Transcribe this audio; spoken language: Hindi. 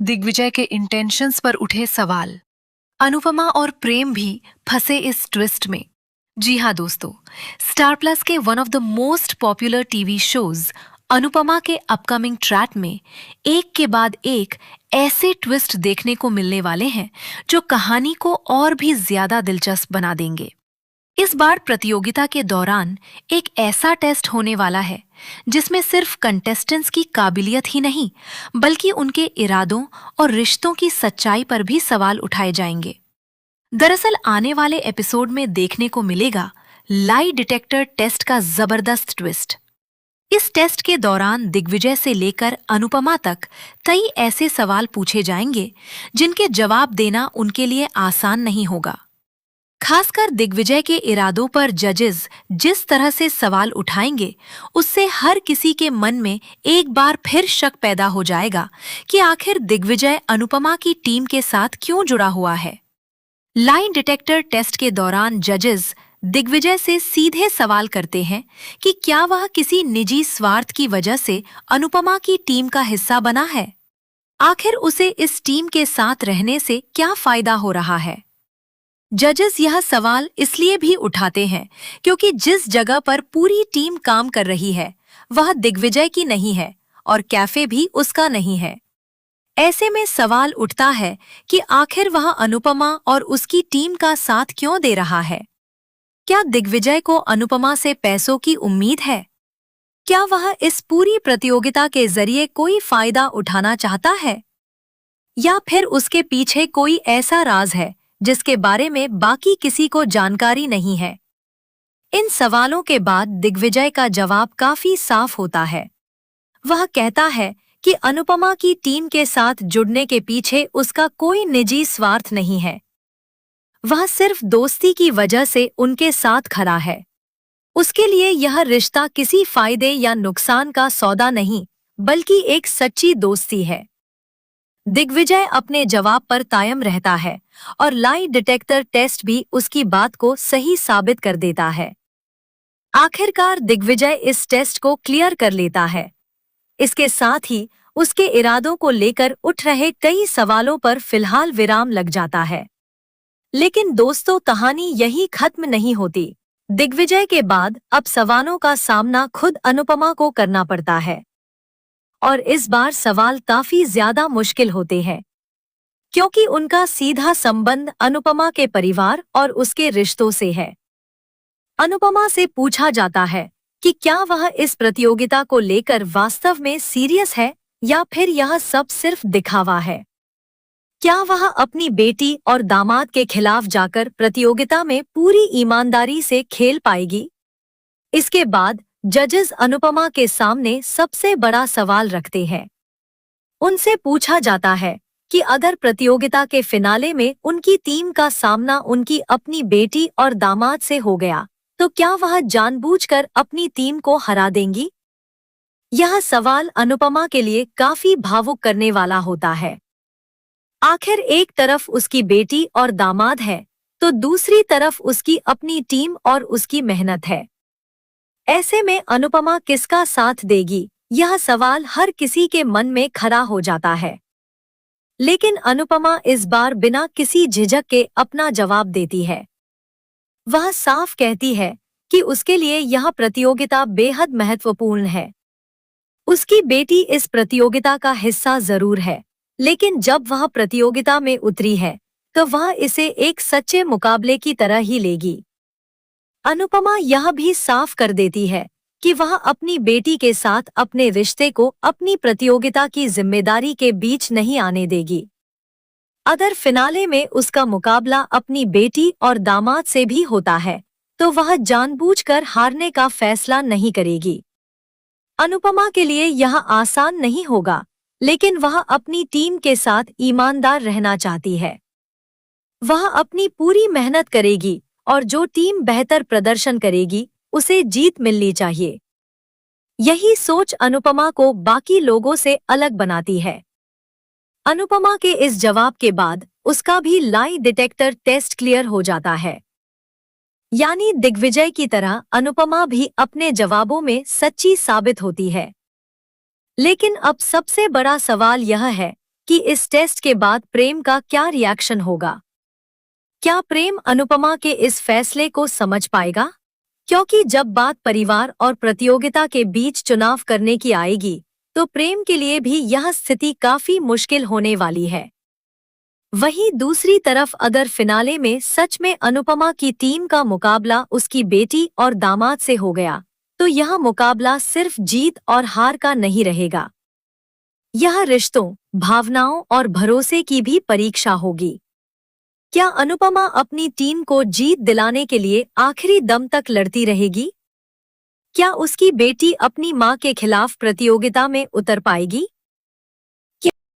दिग्विजय के इंटेंशंस पर उठे सवाल। अनुपमा और प्रेम भी फंसे इस ट्विस्ट में। जी हाँ दोस्तों, स्टार प्लस के one of the most popular TV shows Anupama के अपकमिंग ट्रैक में एक के बाद एक ऐसे ट्विस्ट देखने को मिलने वाले हैं जो कहानी को और भी ज्यादा दिलचस्प बना देंगे। इस बार प्रतियोगिता के दौरान एक ऐसा टेस्ट होने वाला है जिसमें सिर्फ कंटेस्टेंट्स की काबिलियत ही नहीं बल्कि उनके इरादों और रिश्तों की सच्चाई पर भी सवाल उठाए जाएंगे। दरअसल आने वाले एपिसोड में देखने को मिलेगा लाई डिटेक्टर टेस्ट का जबरदस्त ट्विस्ट। इस टेस्ट के दौरान दिग्विजय से लेकर अनुपमा तक कई ऐसे सवाल पूछे जाएंगे जिनके जवाब देना उनके लिए आसान नहीं होगा। खासकर दिग्विजय के इरादों पर जजेस जिस तरह से सवाल उठाएंगे उससे हर किसी के मन में एक बार फिर शक पैदा हो जाएगा कि आखिर दिग्विजय अनुपमा की टीम के साथ क्यों जुड़ा हुआ है। लाई डिटेक्टर टेस्ट के दौरान जजेस दिग्विजय से सीधे सवाल करते हैं कि क्या वह किसी निजी स्वार्थ की वजह से अनुपमा की टीम का हिस्सा बना है। आखिर उसे इस टीम के साथ रहने से क्या फायदा हो रहा है। जजेस यह सवाल इसलिए भी उठाते हैं क्योंकि जिस जगह पर पूरी टीम काम कर रही है वह दिग्विजय की नहीं है और कैफे भी उसका नहीं है। ऐसे में सवाल उठता है कि आखिर वह अनुपमा और उसकी टीम का साथ क्यों दे रहा है। क्या दिग्विजय को अनुपमा से पैसों की उम्मीद है? क्या वह इस पूरी प्रतियोगिता के जरिए कोई फायदा उठाना चाहता है? या फिर उसके पीछे कोई ऐसा राज है जिसके बारे में बाकी किसी को जानकारी नहीं है? इन सवालों के बाद दिग्विजय का जवाब काफी साफ होता है। वह कहता है कि अनुपमा की टीम के साथ जुड़ने के पीछे उसका कोई निजी स्वार्थ नहीं है। वह सिर्फ दोस्ती की वजह से उनके साथ खड़ा है। उसके लिए यह रिश्ता किसी फायदे या नुकसान का सौदा नहीं बल्कि एक सच्ची दोस्ती है। दिग्विजय अपने जवाब पर कायम रहता है और लाई डिटेक्टर टेस्ट भी उसकी बात को सही साबित कर देता है। आखिरकार दिग्विजय इस टेस्ट को क्लियर कर लेता है। इसके साथ ही उसके इरादों को लेकर उठ रहे कई सवालों पर फिलहाल विराम लग जाता है। लेकिन दोस्तों, कहानी यही खत्म नहीं होती। दिग्विजय के बाद अब सवालों का सामना खुद अनुपमा को करना पड़ता है और इस बार सवाल काफी ज्यादा मुश्किल होते हैं क्योंकि उनका सीधा संबंध अनुपमा के परिवार और उसके रिश्तों से है। अनुपमा से पूछा जाता है कि क्या वह इस प्रतियोगिता को लेकर वास्तव में सीरियस है या फिर यह सब सिर्फ दिखावा है। क्या वह अपनी बेटी और दामाद के खिलाफ जाकर प्रतियोगिता में पूरी ईमानदारी से खेल पाएगी? इसके बाद जजेस अनुपमा के सामने सबसे बड़ा सवाल रखते हैं। उनसे पूछा जाता है कि अगर प्रतियोगिता के फिनाले में उनकी टीम का सामना उनकी अपनी बेटी और दामाद से हो गया तो क्या वह जानबूझकर अपनी टीम को हरा देंगी? यह सवाल अनुपमा के लिए काफी भावुक करने वाला होता है। आखिर एक तरफ उसकी बेटी और दामाद है तो दूसरी तरफ उसकी अपनी टीम और उसकी मेहनत है। ऐसे में अनुपमा किसका साथ देगी, यह सवाल हर किसी के मन में खड़ा हो जाता है। लेकिन अनुपमा इस बार बिना किसी झिझक के अपना जवाब देती है। वह साफ कहती है कि उसके लिए यह प्रतियोगिता बेहद महत्वपूर्ण है। उसकी बेटी इस प्रतियोगिता का हिस्सा जरूर है, लेकिन जब वह प्रतियोगिता में उतरी है तो वह इसे एक सच्चे मुकाबले की तरह ही लेगी। अनुपमा यह भी साफ कर देती है कि वह अपनी बेटी के साथ अपने रिश्ते को अपनी प्रतियोगिता की जिम्मेदारी के बीच नहीं आने देगी। अगर फिनाले में उसका मुकाबला अपनी बेटी और दामाद से भी होता है तो वह जानबूझकर हारने का फैसला नहीं करेगी। अनुपमा के लिए यह आसान नहीं होगा, लेकिन वह अपनी टीम के साथ ईमानदार रहना चाहती है। वह अपनी पूरी मेहनत करेगी और जो टीम बेहतर प्रदर्शन करेगी उसे जीत मिलनी चाहिए। यही सोच अनुपमा को बाकी लोगों से अलग बनाती है। अनुपमा के इस जवाब के बाद उसका भी लाई डिटेक्टर टेस्ट क्लियर हो जाता है। यानी दिग्विजय की तरह अनुपमा भी अपने जवाबों में सच्ची साबित होती है। लेकिन अब सबसे बड़ा सवाल यह है कि इस टेस्ट के बाद प्रेम का क्या रिएक्शन होगा। क्या प्रेम अनुपमा के इस फैसले को समझ पाएगा? क्योंकि जब बात परिवार और प्रतियोगिता के बीच चुनाव करने की आएगी, तो प्रेम के लिए भी यह स्थिति काफी मुश्किल होने वाली है। वहीं दूसरी तरफ अगर फिनाले में सच में अनुपमा की टीम का मुकाबला उसकी बेटी और दामाद से हो गया, तो यह मुकाबला सिर्फ जीत और हार का नहीं रहेगा। यह रिश्तों, भावनाओं और भरोसे की भी परीक्षा होगी। क्या अनुपमा अपनी टीम को जीत दिलाने के लिए आखिरी दम तक लड़ती रहेगी? क्या उसकी बेटी अपनी मां के खिलाफ प्रतियोगिता में उतर पाएगी?